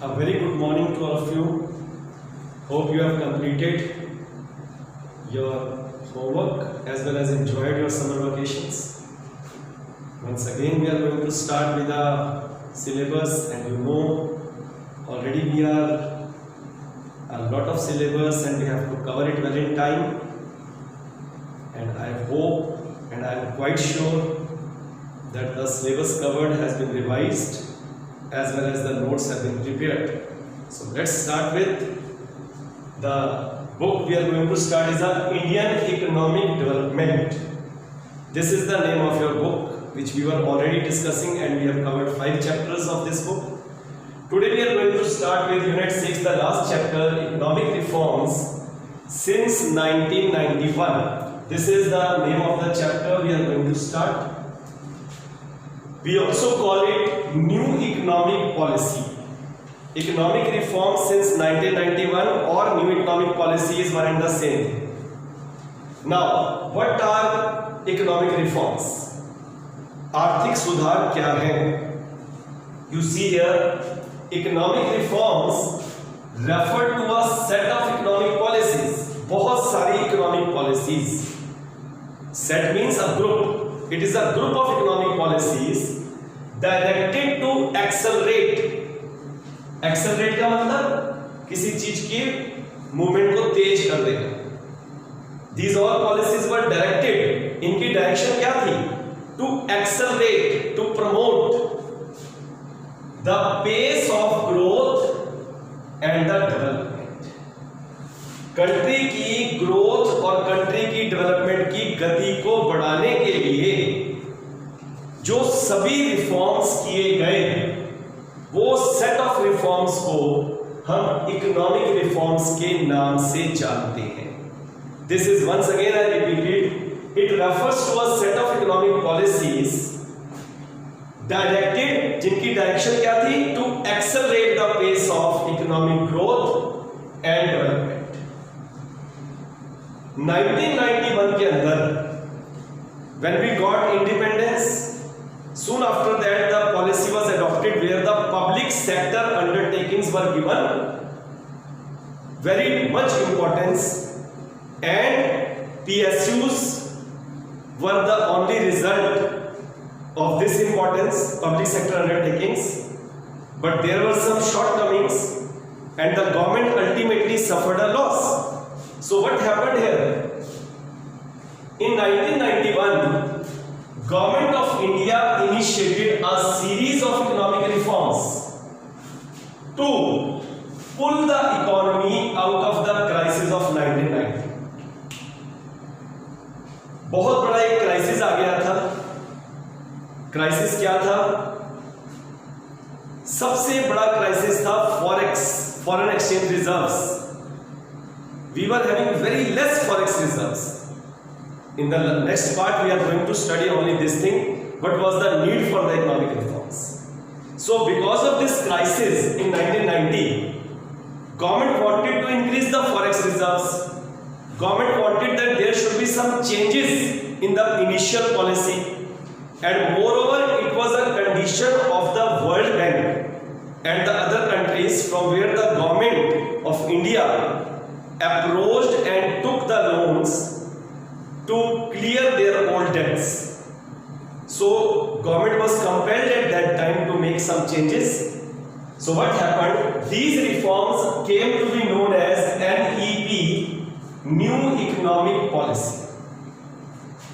A very good morning to all of you. Hope you have completed your homework as well as enjoyed your summer vacations. Once again we are going to start with the syllabus, and you know already we are a lot of syllabus and we have to cover it well in time, and I hope and I am quite sure that the syllabus covered has been revised as well as the notes have been prepared. So let's start with the book we are going to start is the Indian Economic Development. This is the name of your book which we were already discussing, and we have covered 5 chapters of this book. Today we are going to start with Unit 6, the last chapter, Economic Reforms since 1991. This is the name of the chapter we are going to start. We also call it New Economic Policy. Economic reform since 1991 or New Economic Policy is one and the same. Now, what are economic reforms? आर्थिक सुधार क्या है? You see here, economic reforms refer to a set of economic policies. बहुत सारी economic policies. Set means a group. It is a group of economic policies directed to accelerate. Accelerate का मतलब किसी चीज की मूवमेंट को तेज कर देना. These all policies were directed. इनकी डायरेक्शन क्या थी? To accelerate, to promote the pace of growth and the development. Country की ग्रोथ और कंट्री की डेवलपमेंट की गति को बढ़ाने के लिए जो सभी रिफॉर्म्स किए गए, वो सेट ऑफ रिफॉर्म्स को हम इकोनॉमिक रिफॉर्म्स के नाम से जानते हैं. This is once again I repeated, it refers to a set of economic policies directed, जिनकी डायरेक्शन क्या थी? To accelerate the pace of economic growth and development. 1991 के अंदर when we got independence, soon after that the policy was adopted where the public sector undertakings were given very much importance, and PSUs were the only result of this importance, public sector undertakings. But there were some shortcomings and the government ultimately suffered a loss. So what happened here? In 1991, Government of India initiated a series of economic reforms to pull the economy out of the crisis of 1990. बहुत बड़ा एक crisis आ गया था. Crisis क्या था? सबसे बड़ा crisis था foreign exchange reserves. We were having very less forex reserves. In the next part we are going to study only this thing, what was the need for the economic reforms. So because of this crisis in 1990, government wanted to increase the forex reserves. Government wanted that there should be some changes in the initial policy, and moreover it was a condition of the World Bank and the other countries from where the government of India approached and took the loans to clear their old debts. So government was compelled at that time to make some changes. So what happened? These reforms came to be known as NEP, New Economic Policy.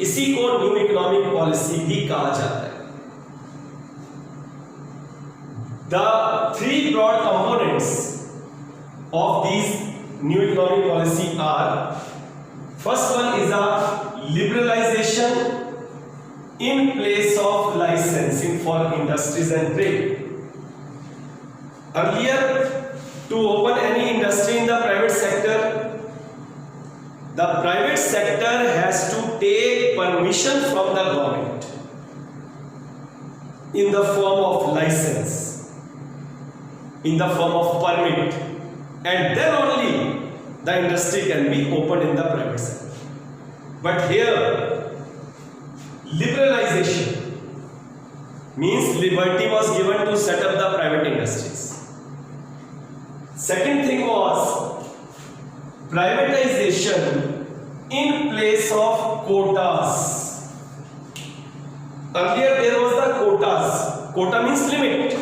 इसी को new economic policy भी कहा जाता है. The 3 broad components of these new economic policy are: first one is a liberalization in place of licensing for industries and trade. Earlier, to open any industry in the private sector, the private sector has to take permission from the government in the form of license, in the form of permit, and then only the industry can be opened in the private sector. But here, liberalization means liberty was given to set up the private industries. Second thing was privatization in place of quotas. Earlier there was the quotas. Quota means limit.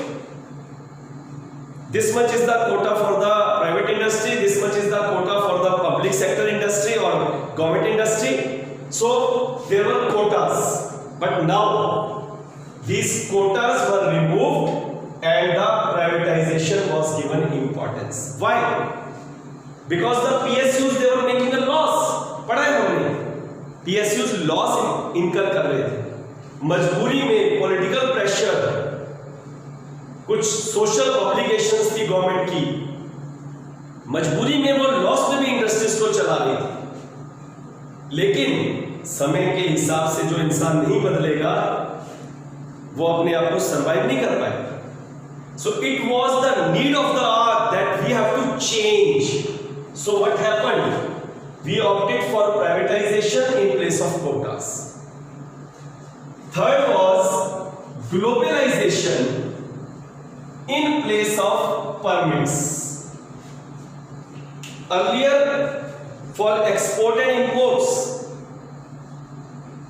This much is the quota for the private industry, this much is the quota for the public sector industry or government industry. So there were quotas, but now these quotas were removed and the privatization was given importance. Why? Because the PSUs, they were making a loss. पढ़ा है हमने, PSUs loss इनकर कर रहे थे, मजबूरी में political pressure, कुछ सोशल ऑब्लिगेशंस थी गवर्नमेंट की, मजबूरी में वो लॉस में भी इंडस्ट्रीज को चला रही थी। लेकिन समय के हिसाब से जो इंसान नहीं बदलेगा वो अपने आप को सर्वाइव नहीं कर पाएगा। So it was the need of the hour that we have to change. So what happened? We opted for privatisation in place of quotas. Third was globalization in place of permits. Earlier, for export and imports,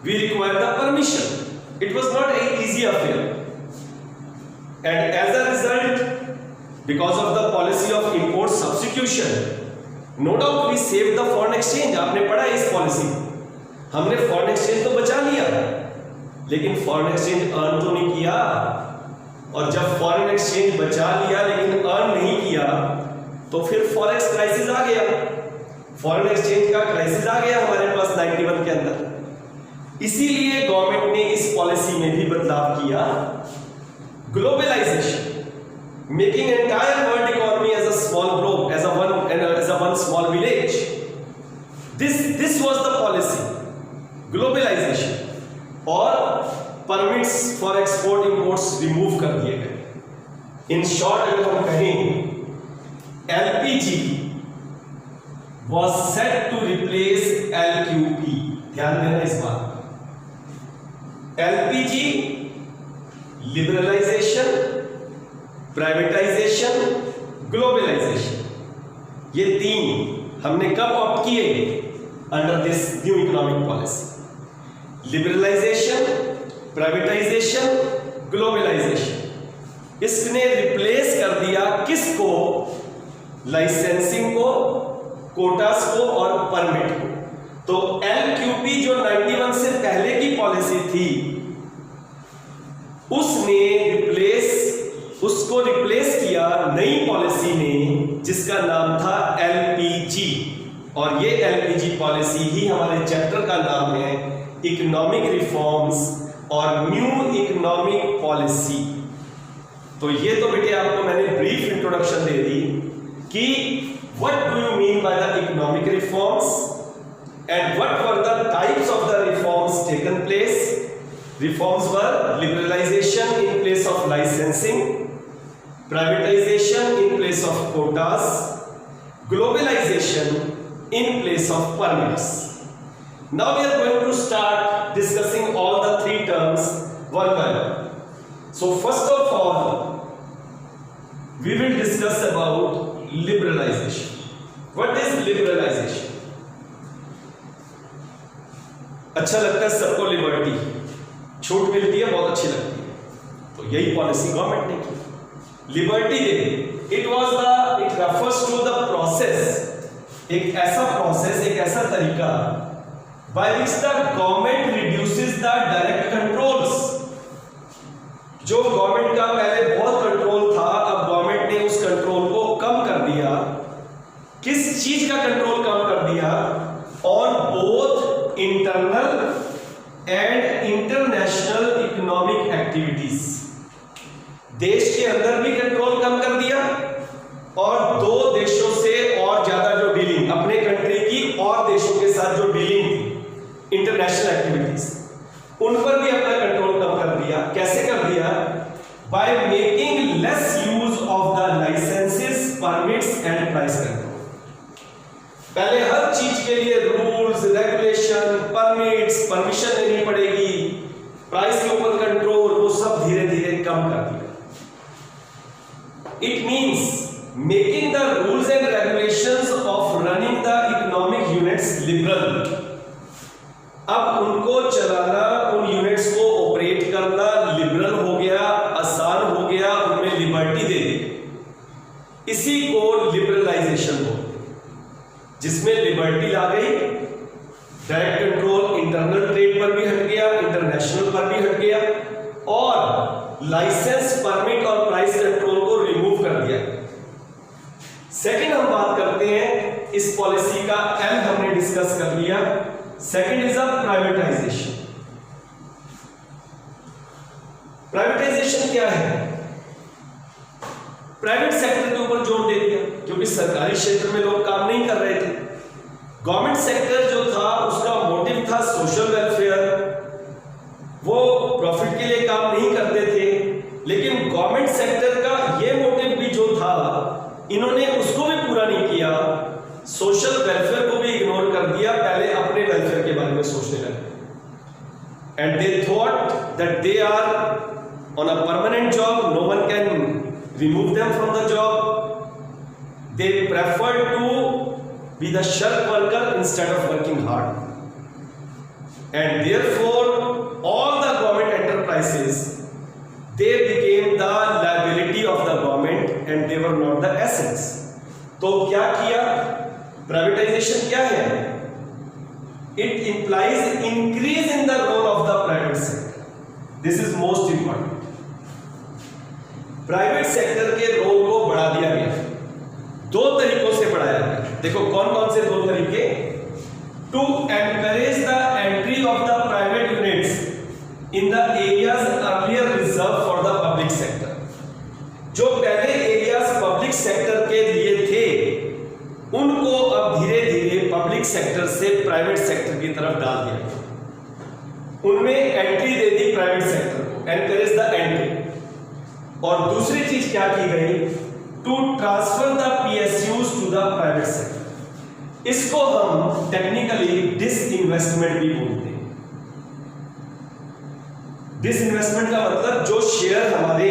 we required the permission. It was not an easy affair. And as a result, because of the policy of import substitution, no doubt we saved the foreign exchange. आपने पढ़ा इस policy, हमने foreign exchange तो बचा लिया, लेकिन foreign exchange earn तो नहीं किया। और जब फॉरेन एक्सचेंज बचा लिया लेकिन अर्न नहीं किया तो फिर फॉरेक्स क्राइसिस आ गया, फॉरेन एक्सचेंज का क्राइसिस आ गया हमारे पास 91 के अंदर। इसीलिए गवर्नमेंट ने इस पॉलिसी में भी बदलाव किया, globalization, making entire world economy as a small group, as a one small village. This was the policy, globalization. और permits for export imports remove कर दिए गए। इन शॉर्ट अगर हम कहें, LPG was set to replace LQP। ध्यान देना इस बात। एलपीजी, लिबरलाइजेशन, प्राइवेटाइजेशन, ग्लोबलाइजेशन, ये तीन हमने कब ऑप्ट किए? Under this new economic policy. Liberalisation, privatisation, globalisation, इसने रिप्लेस कर दिया किसको? लाइसेंसिंग को, कोटास को और परमिट को। तो एलक्यूपी जो 91 से पहले की पॉलिसी थी उसको रिप्लेस किया नई पॉलिसी ने जिसका नाम था एलपीजी। और ये एलपीजी पॉलिसी ही हमारे चैप्टर का नाम है, इकोनॉमिक रिफॉर्म्स और न्यू इकोनॉमिक पॉलिसी। तो ये तो बेटे आपको मैंने ब्रीफ इंट्रोडक्शन दे दी कि what do you mean by the economic reforms and what were the types of the reforms taken place. Reforms were liberalization in place of licensing, privatization in place of quotas, globalization in place of permits. Now we are going to start discussing all the three terms one by one. So first of all, we will discuss about liberalization. What is liberalization? अच्छा लगता है सबको liberty, छूट मिलती है, बहुत अच्छी लगती है। तो यही पॉलिसी गवर्नमेंट ने की, लिबर्टी दे दी। It refers to the process, एक ऐसा प्रोसेस, एक ऐसा तरीका by which the government reduces the direct controls। जो गवर्नमेंट का पहले बहुत कंट्रोल था, अब गवर्नमेंट ने उस कंट्रोल को कम कर दिया। किस चीज का कंट्रोल कम कर दिया? On both internal and international economic activities. देश के अंदर भी कंट्रोल कम कर दिया और दो देशों से और ज्यादा जो डीलिंग, अपने कंट्री की और देशों के साथ जो डीलिंग थी, इंटरनेशनल एक्टिविटीज, उन पर भी अपना कंट्रोल कम कर दिया। कैसे कर दिया? By making less use of the licences, permits and price control. पहले हर चीज के लिए रूल्स, रेगुलेशन, परमिट्स, परमिशन लेनी पड़ेगी, प्राइस के ऊपर कंट्रोल, वो सब धीरे धीरे कम कर दिया। It means making the rules and regulations of running the economic units liberal. अब उनको चलाना, उन यूनिट्स को ऑपरेट करना लिबरल हो गया, आसान हो गया, उनमें लिबर्टी दे दी। इसी को लिबरलाइजेशन बोलते हैं, जिसमें लिबर्टी ला गई। डायरेक्ट कंट्रोल इंटरनल ट्रेड पर भी हट गया, इंटरनेशनल पर भी हट गया, और लाइसेंस, परमिट और प्राइस कंट्रोल को रिमूव कर दिया। सेकंड हम बात करते हैं इस पॉलिसी का, एल हमने डिस्कस कर लिया। Second is a privatisation. Privatisation क्या है? प्राइवेट सेक्टर के ऊपर जोर दे दिया, क्योंकि सरकारी क्षेत्र में लोग काम नहीं कर रहे थे। गवर्नमेंट सेक्टर जो था उसका मोटिव था सोशल वेलफेयर, वो प्रॉफिट के लिए काम नहीं करते थे। लेकिन गवर्नमेंट सेक्टर का ये मोटिव भी जो था, इन्होंने उसको भी पूरा नहीं किया, सोशल वेलफेयर को भी इग्नोर कर दिया, पहले अपने वेलफेयर के बारे में सोचने लगे। And they thought that they are on a permanent job, no one can remove them from the job. They prefer to be the shirk worker instead of working hard, and therefore all the government enterprises, they became the liability of the government and they were not the assets. तो क्या किया? Privatisation क्या है? It implies increase in the role of the private sector. This is most important. Private sector के role को बढ़ा दिया गया, दो तरीकों से बढ़ाया गया। देखो कौन कौन से दो तरीके? To encourage the entry of the private units in the areas earlier reserve for the public sector. जो पहले एरियाज पब्लिक सेक्टर के लिए थे, उनको अब धीरे धीरे पब्लिक सेक्टर से प्राइवेट सेक्टर की तरफ डाल दिया। उनमें एंट्री दे दी प्राइवेट सेक्टर को, एनकरेज द एंट्री। और दूसरी चीज क्या की गई? To transfer the PSUs to the private sector. इसको हम टेक्निकली डिसइन्वेस्टमेंट भी बोलते हैं। डिसइन्वेस्टमेंट का मतलब जो शेयर हमारे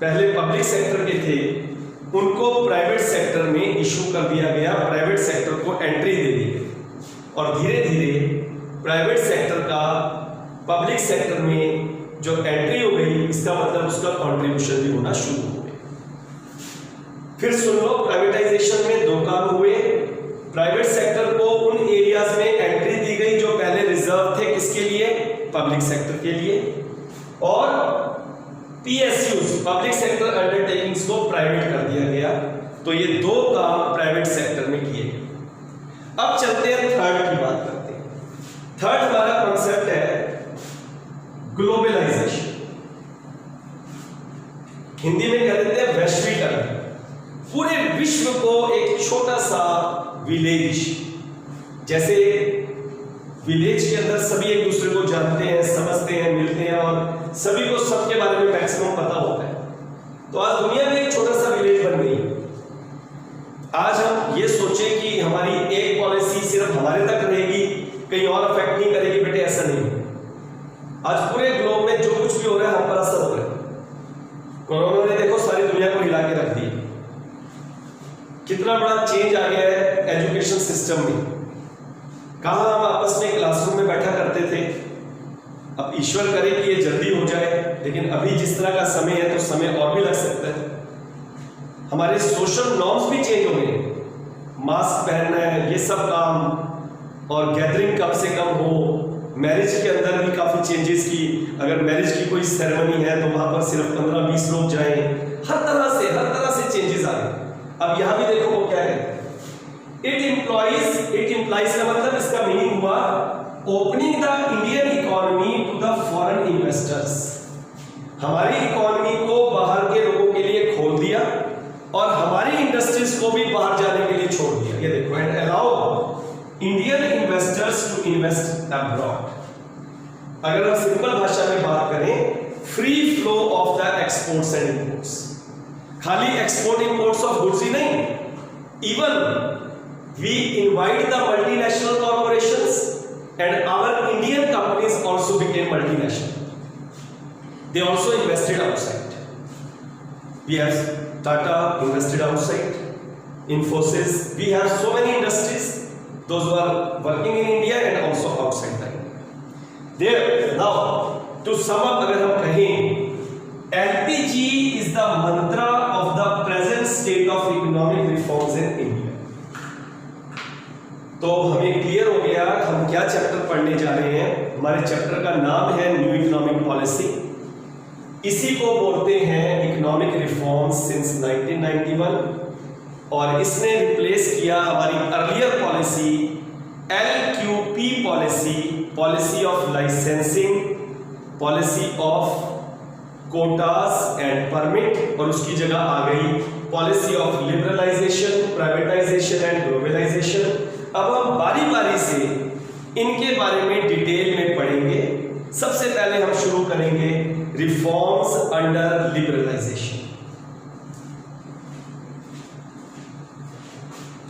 पहले पब्लिक सेक्टर के थे, उनको प्राइवेट सेक्टर में इशू कर दिया गया, प्राइवेट सेक्टर को एंट्री दे दी गई, और धीरे धीरे प्राइवेट सेक्टर का पब्लिक सेक्टर में जो एंट्री हो गई, इसका मतलब उसका कंट्रीब्यूशन भी होना शुरू हो गया। फिर सुन लो, प्राइवेटाइजेशन में दो काम हुए। प्राइवेट सेक्टर को उन एरियाज में एंट्री दी गई जो पहले रिजर्व थे, किसके लिए? पब्लिक सेक्टर के लिए। और PSUs, पब्लिक सेक्टर अंडरटेकिंग्स को प्राइवेट कर दिया गया। तो ये दो काम प्राइवेट सेक्टर में किए गए। अब चलते हैं थर्ड की बात करते हैं। थर्ड हमारा कॉन्सेप्ट है ग्लोबलाइजेशन। हिंदी में कह देते हैं वैश्वीकरण। पूरे विश्व को एक छोटा सा विलेज, जैसे विलेज के अंदर सभी एक दूसरे को जानते हैं, समझते हैं, मिलते हैं, और सभी को सबके बारे में मैक्सिमम पता होता है। तो आज दुनिया में एक छोटा सा विलेज बन गई। आज हम ये सोचें कि हमारी एक पॉलिसी सिर्फ हमारे तक रहेगी, कहीं और अफेक्ट नहीं करेगी, बेटे ऐसा नहीं। आज पूरे ग्लोब में जो कुछ भी हो रहा है हम पर असर हो रहा है। कोरोना ने देखो सारी दुनिया को हिला के रख दिया। कितना बड़ा चेंज आ गया है एजुकेशन सिस्टम में। कहां हम आपस में क्लासरूम में बैठा करते थे, अब ईश्वर करे कि ये जल्दी हो जाए, लेकिन अभी जिस तरह का समय है तो समय और भी लग सकता है। हमारे सोशल नॉर्म्स भी चेंज हो गए, मास्क पहनना है, ये सब काम, और गैदरिंग कम से कम हो। मैरिज के अंदर भी काफी चेंजेस की, अगर मैरिज की कोई सेरेमनी है तो वहां पर सिर्फ 15-20 लोग जाएं। हर तरह से चेंजेस आ गए। अब यहां भी देखो वो क्या है, इट इंप्लाइज का मतलब इसका मीनिंग हुआ opening the Indian economy to the foreign investors. हमारी इकोनॉमी को बाहर के लोगों के लिए खोल दिया और हमारी इंडस्ट्रीज को भी बाहर जाने के लिए छोड़ दिया। ये देखो, and allow Indian investors to invest abroad. अगर हम सिंपल भाषा में बात करें, free flow of the exports and imports. खाली एक्सपोर्ट इंपोर्ट्स ऑफ गुड्स ही नहीं, even we invite the multinational corporations and our Indian companies also became multinational. They also invested outside. We have Tata invested outside. Infosys, we have so many industries, those who are working in India and also outside the India. There, now, to sum up, अगर हम कहें, LPG is the mantra of the present state of economic reforms in India. तो हमें clear हो गया हम क्या chapter पढ़ने जा रहे हैं. हमारे चैप्टर का नाम है न्यू इकोनॉमिक पॉलिसी. इसी को बोलते हैं इकोनॉमिक रिफॉर्म्स सिंस 1991 और इसने रिप्लेस किया हमारी earlier policy LQP policy, policy of licensing, policy of quotas and permit, और उसकी जगह आ गई policy of liberalisation, privatisation and globalisation. अब हम बारी बारी से इनके बारे में डिटेल में पढ़ेंगे. सबसे पहले हम शुरू करेंगे रिफॉर्म्स अंडर लिबरलाइजेशन.